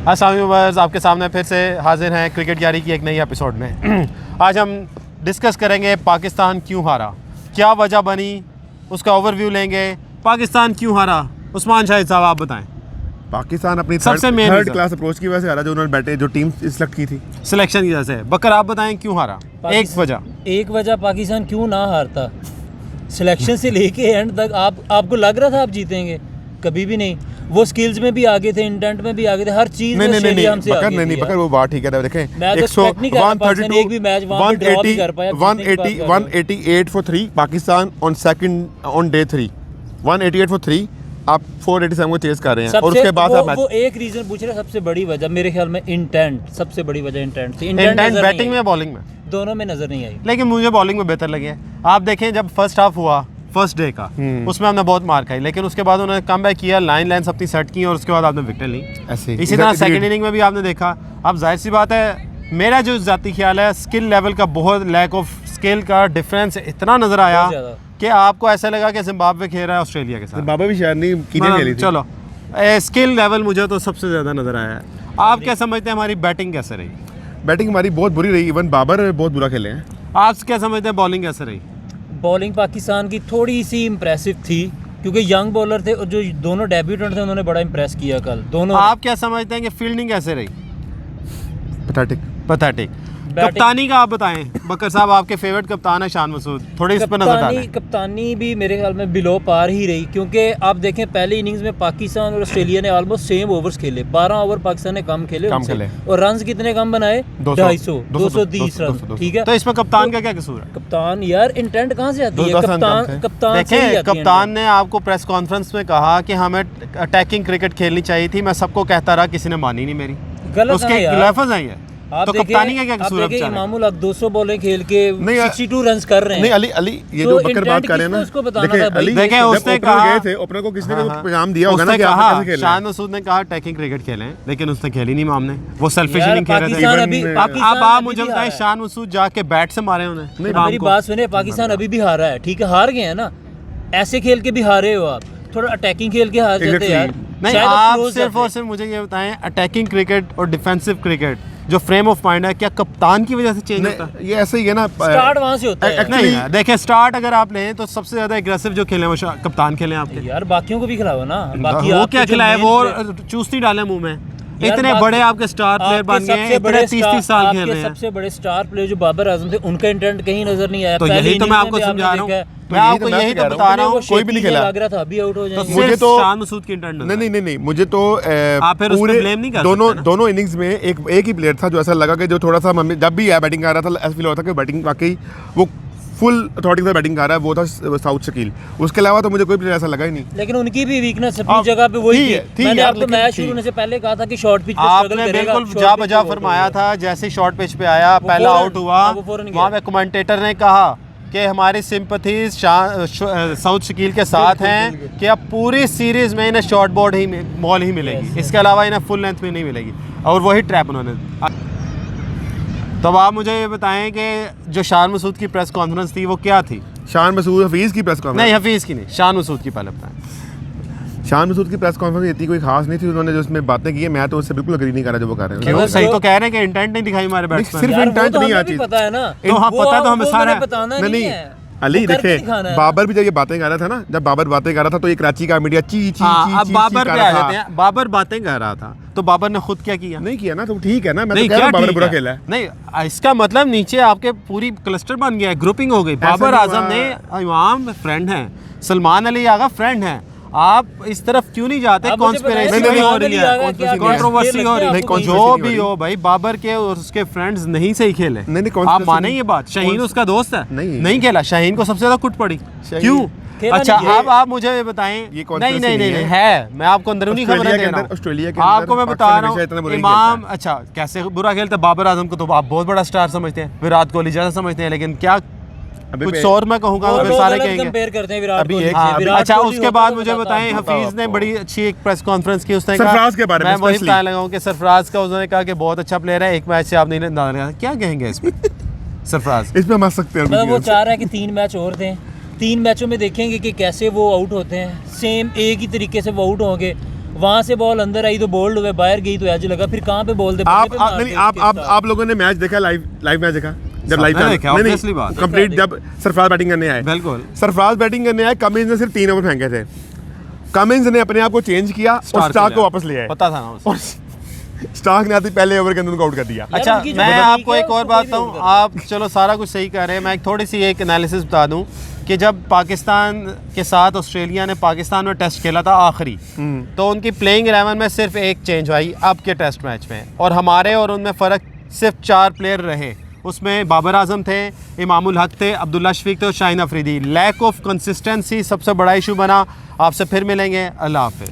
अस्सलाम वालेकुम, आपके सामने फिर से हाजिर हैं क्रिकेट यारी की एक नई एपिसोड में। आज हम डिस्कस करेंगे पाकिस्तान क्यों हारा, क्या वजह बनी, उसका ओवरव्यू लेंगे। पाकिस्तान क्यों हारा, उस्मान शाहिद साहब आप बताएं। पाकिस्तान अपनी सबसे थर्ड क्लास अप्रोच की वजह से हारा, जो उन्होंने बैठे जो टीम सिलेक्ट की थी सिलेक्शन की वजह से। बकर आप बताएं क्यों हारा। एक वजह पाकिस्तान क्यों ना हारता, सिलेक्शन से लेके एंड तक आपको लग रहा था आप जीतेंगे, कभी भी नहीं। वो स्किल्स में भी आगे थे, इंटेंट में भी आगे थे, हर चीज में ऑस्ट्रेलिया हमसे आगे थी। नहीं बकर वो बात ठीक है। देखें 132 एक भी मैच वहां पे ड्रॉ भी कर पाया। 188 for 3 Pakistan on second on day 3 188 for 3 आप 487 को चेस कर रहे हैं। और उसके बाद वो एक रीजन पूछ रहे हैं, सबसे बड़ी वजह मेरे ख्याल में इंटेंट, सबसे बड़ी वजह इंटेंट थी। इंटेंट बैटिंग में बॉलिंग में दोनों में नजर नहीं आई, लेकिन मुझे बॉलिंग में बेहतर लगे। आप देखें जब फर्स्ट हाफ हुआ फर्स्ट डे का, उसमें हमने बहुत मार खाई, लेकिन उसके बाद उन्होंने कम बैक किया, लाइन अपनी सेट की और उसके बाद आपने विकेट ली। इसी तरह सेकंड इनिंग में भी आपने देखा। अब जाहिर सी बात है, मेरा जो जाती ख्याल है स्किल लेवल का बहुत लैक ऑफ स्किल का डिफरेंस इतना नजर आया कि आपको ऐसा लगा कि जिम्बाब्वे खेल रहा है ऑस्ट्रेलिया के साथ। जिम्बाब्वे भी शायद नहीं खेली थी। चलो स्किल लेवल मुझे तो सबसे ज़्यादा नज़र आया है। आप क्या समझते हैं हमारी बैटिंग कैसे रही? बैटिंग हमारी बहुत बुरी रही, इवन बाबर बहुत बुरा खेले हैं। आप क्या समझते हैं बॉलिंग कैसे रही? बॉलिंग पाकिस्तान की थोड़ी सी इम्प्रेसिव थी, क्योंकि यंग बॉलर थे और जो दोनों डेब्यूटेंट थे उन्होंने बड़ा इम्प्रेस किया कल दोनों। आप क्या समझते हैं कि फील्डिंग कैसे रही? पैथेटिक। कप्तानी का आप बताएं। बकर साहब आपके फेवरेट कप्तान है शान मसूद, थोड़ी इस पर नजर डालें। कप्तानी भी मेरे ख्याल में बिलो पार ही रही, क्योंकि आप देखें पहली इनिंग्स में पाकिस्तान और ऑस्ट्रेलिया ने ऑलमोस्ट सेम ओवर्स खेले। 12 ओवर पाकिस्तान ने कम खेले और रन कितने कम बनाए? 230 रन। ठीक है, तो इसमें कप्तान का क्या कसूर है? कप्तान यार इंटेंट कहाँ से आती है? कप्तान ने आपको प्रेस कॉन्फ्रेंस में कहा कि हमें अटैकिंग क्रिकेट खेलनी चाहिए थी। मैं सबको कहता रहा, किसी ने मानी नहीं मेरी। उसके लफ्ज़ आई है। तो कप्तानी का क्या कसूर है? इमामुल हक 200 बॉलें खेल के 62 रन्स कर रहे हैं। नहीं अली ये जो बकर बात कर रहे हैं ना, उसको बताना था भाई। देखें उसने कहा गए थे ओपनर को, किसने पैगाम दिया होगा ना कि आप कैसे खेलें। शान मसूद ने कहा अटैकिंग क्रिकेट खेलें, लेकिन उसने खेली नहीं। मामने वो सेल्फिश इनिंग खेल रहे थे। अब आप मुझे बताएं, शान मसूद जाके बैट से मारे उन्हें? मेरी बात सुने, पाकिस्तान अभी भी हारा है, ठीक है, हार गए हैं ना। ऐसे खेल के भी हारे हो आप, थोड़ा अटैकिंग खेल के हार जाते यार। नहीं, आप सिर्फ और सिर्फ मुझे ये बताएं, अटैकिंग क्रिकेट और डिफेंसिव क्रिकेट जो फ्रेम ऑफ माइंड है, क्या कप्तान की वजह से चेंज होता है? ये ऐसे ही है ना, स्टार्ट वहां से होता है। नहीं देखें, स्टार्ट अगर आप लें तो सबसे ज्यादा एग्रेसिव जो खेले वो कप्तान खेले आपके। यार बाकियों को भी खिलाओ ना। बाकी वो क्या खिलाए? वो चूसनी डाले मुंह में। इतने बड़े आपके स्टार प्लेयर बन गए हैं, 30-30 साल खेल रहे हैं। सबसे बड़े स्टार प्लेयर जो बाबर आजम थे, उनका इंटेंट कहीं नजर नहीं आया। तो यही तो मैं आपको समझा रहा हूँ, मैं आपको यही तो बता रहा हूँ। कोई भी नहीं खेला, लग रहा था अभी आउट हो जाएंगे। मुझे तो शान मसूद की इंटेंट नहीं, मुझे तो आप फिर उसको ब्लेम नहीं कर सकते। दोनों इनिंग्स में एक ही प्लेयर था जो ऐसा लगा कि जो थोड़ा सा जब भी बैटिंग कर रहा था ऐसा फील होता था कि बैटिंग वाकई वो फुल अथॉरिटी से बैटिंग कर रहा है, वो था साउथ शकील। उसके अलावा तो मुझे कोई प्लेयर ऐसा लगा ही नहीं। लेकिन उनकी भी वीकनेस अपनी जगह पे वही थी। मैंने आपको मैच शुरू होने से पहले कहा था कि शॉर्ट पिच पे स्ट्रगल करेगा। बिल्कुल जा बजा फरमाया था। जैसे शॉर्ट पिच पे आया, पहला आउट हुआ, वहाँ पे कमेंटेटर ने कहा कि हमारी सिंपथीज साउथ शकील के साथ हैं कि अब पूरी सीरीज में इन्हें शॉर्ट बॉल ही मिलेगी, इसके अलावा इन्हें फुल लेंथ में नहीं मिलेगी। और वही ट्रैप उन्होंने। तो आप मुझे ये बताएं कि जो शान मसूद की प्रेस कॉन्फ्रेंस थी वो क्या थी? शान मसूद हफीज़ की प्रेस कॉन्फ्रेंस? नहीं, हफीज़ की नहीं, शान मसूद की पहले बताएं। शान मसूद की प्रेस कॉन्फ्रेंस इतनी कोई खास नहीं थी। उन्होंने जो उसमें बातें की है, मैं तो उससे बिल्कुल अग्री नहीं कर रहा जो वो कर रहे हैं। क्यों? सही तो कह रहे हैं कि इंटेंट नहीं दिखाई हमारे बैट्समैन। सिर्फ इंटेंट नहीं आती, पता है ना। तो हाँ, पता तो हमें सारा बताना नहीं है। अली देखे, बाबर भी जब ये बातें कर रहा था ना, जब बाबर बातें कर रहा था तो ये कराची का मीडिया ची अब बाबर पे आ जाते हैं। बाबर बातें कर रहा था तो बाबर ने खुद क्या किया? नहीं किया ना, तो ठीक है ना। मैं तो कह रहा हूं बाबर बुरा खेला है। नहीं, इसका मतलब नीचे आपके पूरी क्लस्टर बन गया है, ग्रुपिंग हो गई। बाबर आजम ने इमाम फ्रेंड हैं, सलमान अली आगा फ्रेंड हैं। आप इस तरफ क्यों नहीं जाते? कॉन्स्पिरेसी हो रही है, कंट्रोवर्सी हो रही है, जो भी हो भाई। बाबर के और उसके फ्रेंड्स नहीं सही खेले, आप माने ये बात? शाहीन उसका दोस्त है, नहीं खेला। शाहीन को सबसे ज्यादा कुट पड़ी, क्यों? अच्छा, अब आप मुझे ये बताएं। नहीं है, मैं आपको अंदरूनी खबर दे रहा हूं। ऑस्ट्रेलिया के आपको मैं बता रहा हूँ, इमाम अच्छा कैसे बुरा खेलता है। बाबर आजम को तो आप बहुत बड़ा स्टार समझते हैं, विराट कोहली जैसा समझते हैं, लेकिन क्या कुछ और मैं कहूँगा तो फिर सारे कहेंगे कंपेयर करते हैं विराट कोहली से। अच्छा, उसके बाद मुझे बताएं, हफीज ने बड़ी अच्छी एक प्रेस कॉन्फ्रेंस की। उसने कहा सरफराज के बारे में, मैं वही बताने लगा हूँ कि सरफराज का उन्होंने कहा कि बहुत अच्छा प्लेयर है, एक मैच से आप नहीं डाल रहे। क्या कहेंगे इसमें? सरफराज इसमें हम सकते हैं। वो चाह रहा है कि 3 मैच और थे, 3 मैचों में देखेंगे कि कैसे वो आउट होते हैं। सेम एक ही तरीके से वो आउट होंगे वहाँ से बॉल अंदर आई तो बोल्ड हुए, बाहर गई तो एज लगा, फिर कहाँ पे बॉल दे आप लोगों ने मैच देखा, लाइव मैच देखा जब लाइव कंप्लीट जब सरफराज बैटिंग करने आए, बिल्कुल सरफराज बैटिंग करने आए, कमिंस ने सिर्फ 3 ओवर फेंके थे, कमिंस ने अपने आप को चेंज किया और स्टार्क को वापस ले आए, पता था ना और स्टार्क ने आती पहले ओवर के अंदर उनको आउट कर दिया। अच्छा मैं आपको एक और बात बताऊं, आप चलो सारा कुछ सही कर रहे हैं, मैं एक थोड़ी सी एक एनालिसिस बता दूं कि जब पाकिस्तान के साथ ऑस्ट्रेलिया ने पाकिस्तान में टेस्ट खेला था आखिरी, तो उनकी प्लेइंग 11 में सिर्फ एक चेंज आई अब के टेस्ट मैच में, और हमारे और उनमें फ़र्क सिर्फ 4 प्लेयर रहे, उसमें बाबर आजम थे, इमामुल हक थे, अब्दुल्ला शफीक थे और Shaheen Afridi. Lack of consistency सबसे बड़ा इशू बना। आपसे फिर मिलेंगे, अल्लाह हाफ़िज़।